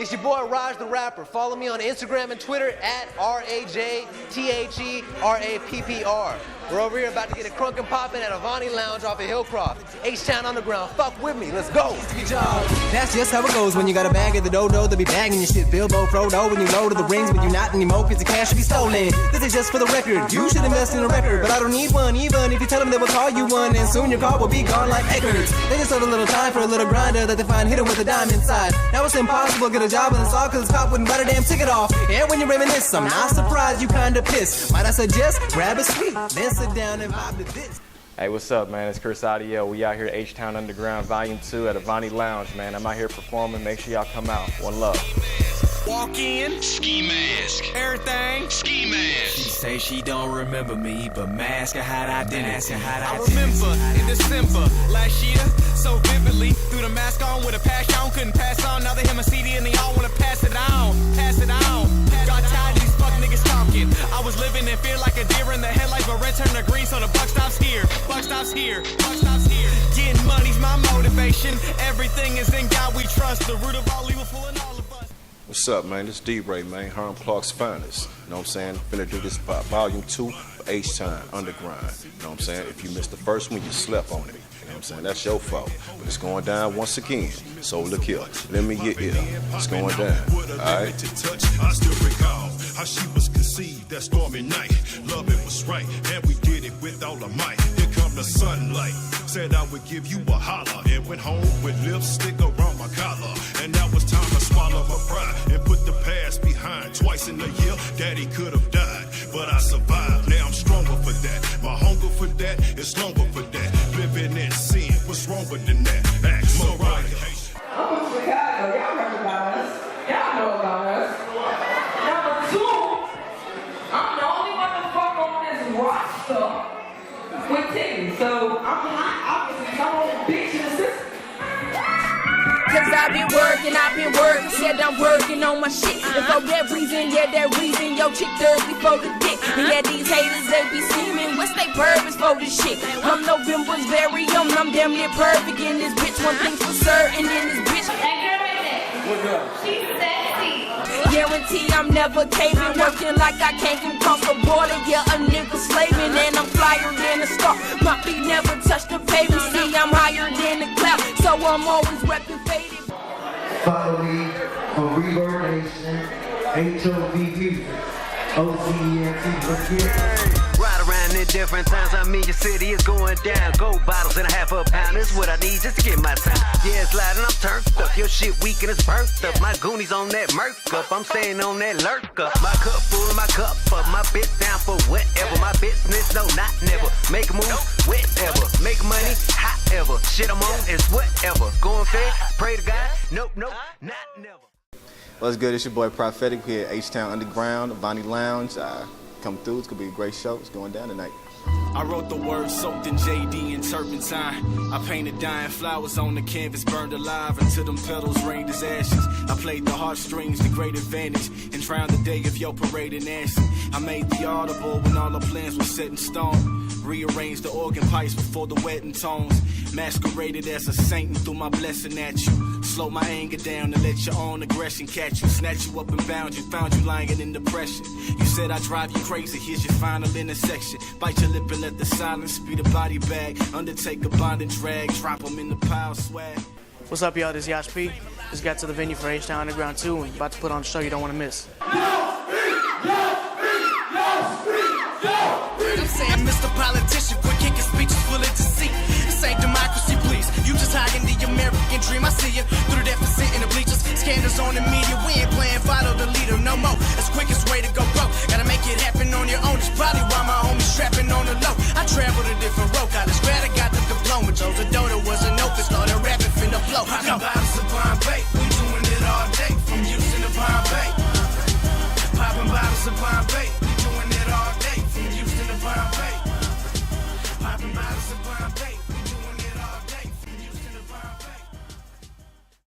it's your boy Raj the Rapper. Follow me on Instagram and Twitter at RAJTHERAPPR. We're over here about to get it crunk and poppin' at Avani Lounge off of Hillcroft. H-Town Underground. Fuck with me. Let's go. That's just how it goes when you got a bag at the dodo. They'll be bagging your shit. Bilbo, Frodo, when you load to the rings, but you're not anymore because the cash should be stolen. This is just for the record. You should invest in a record, but I don't need one, even if you tell them they will call you one, and soon your car will be gone like acres. They just have a little time for a little grinder that they find hidden with a dime inside. Now it's impossible to get a job in the saw because the cop wouldn't buy the damn ticket off. And when you reminisce, I'm not surprised you kinda pissed. Might I suggest, grab a sweet, then sit down and vibe to this. Hey, what's up, man? It's Chris Audio. We out here at H-Town Underground Volume 2 at Avani Lounge, man. I'm out here performing. Make sure y'all come out. One love. Walk in, ski mask, everything, ski mask. She say she don't remember me, but mask a hide identity. I remember in December last year, so vividly, threw the mask on with a passion, couldn't pass on. Now they hear my CD and they all wanna pass it on, pass it on. Got tired of these fuck niggas talking. I was living in fear like a deer in the headlights, but red turned to green, so the buck stops here, buck stops here, buck stops here. Getting money's my motivation. Everything is in God we trust. The root of all evil full in all of us. What's up, man? This is D-Ray, man. Harlem Clark's finest. You know what I'm saying? Finna do this volume 2 for H-Town Underground. You know what I'm saying? If you missed the first one, you slept on it. You know what I'm saying? That's your fault. But it's going down once again. So look here. Let me get here. It's going down. Alright? I still recall how she was conceived that stormy night. Love it was right, and we did it with all of might. Here come the sunlight. Said I would give you a holler, and went home with lipstick around my collar. And now it's time to swallow my pride and put the past behind. Twice in a year, daddy could have died, but I survived. Now I'm stronger for that. My hunger for that is longer for that. Living in sin, what's wronger than that? Ask Mariah. I'm from Chicago. Y'all heard about us. Y'all know about us. Number 2, I'm the only motherfucker on this roster with titties. So I'm hot. Obviously, I'm on the bitch in the system. Cause I've been working, said I'm working on my shit. And for that reason, your chick thirsty for the dick. And yeah, these haters, they be scheming, what's they purpose for this shit? I'm November's very young, I'm damn near perfect in this bitch. One thing's for certain in this bitch. What's up? She's sexy. Guarantee I'm never caving, working like I can't even cross the border. Yeah, a nigga slaving, and I'm flyer than a star. My feet never touch the pavement, see I'm higher than the cloud, so I'm always repping faded. Follow me on Reverb Nation, HOV Music, OCENT, let's get it. Ride around in different times, I mean your city is going down. Gold bottles and a half a pound, that's what I need just to get my time. Yeah, it's loud and I'm turned up, your shit weak and it's burnt up. My goonies on that murk up, I'm staying on that lurk up. My cup full, my cup up, my bitch down for whatever. My business, no, not never. Make a move, whatever. Make money, hot ever. Shit I'm on is whatever. Going fair, pray to God, nope, not never. What's good? It's your boy Prophetic here at H-Town Underground, Avani Lounge. Come through. It's going to be a great show. It's going down tonight. I wrote the words soaked in JD and turpentine. I painted dying flowers on the canvas, burned alive until them petals rained as ashes. I played the heartstrings to great advantage and drowned the day of your parade in acid. I made the audible when all the plans were set in stone. Rearranged the organ pipes before the wedding tones. Masqueraded as a saint and threw my blessing at you. Slow my anger down to let your own aggression catch you. Snatch you up and bound you, found you lying in depression. You said I drive you crazy, here's your final intersection. Bite your lip and let the silence speed a body back. Undertake a bond and drag, drop them in the pile, swag. What's up, y'all? This is Yash P. Just got to the venue for H-Town Underground 2 and about to put on a show you don't want to miss. I'm saying, Mr. Politician, quit kicking speeches full of deceit. This ain't democracy, please. You just hiding the American dream. I see you through the deficit in the bleachers. Scandals on the media. We ain't playing follow the leader no more. It's quickest way to go broke. Gotta make it happen on your own. It's probably why my homies strapping on the low. I traveled a different road. College grad, I got the diploma. Chose a Dota, was an open. Started rapping, finna blow. Popping bottles of Bombay. We doing it all day. From Houston to Bombay. Popping bottles of Bombay.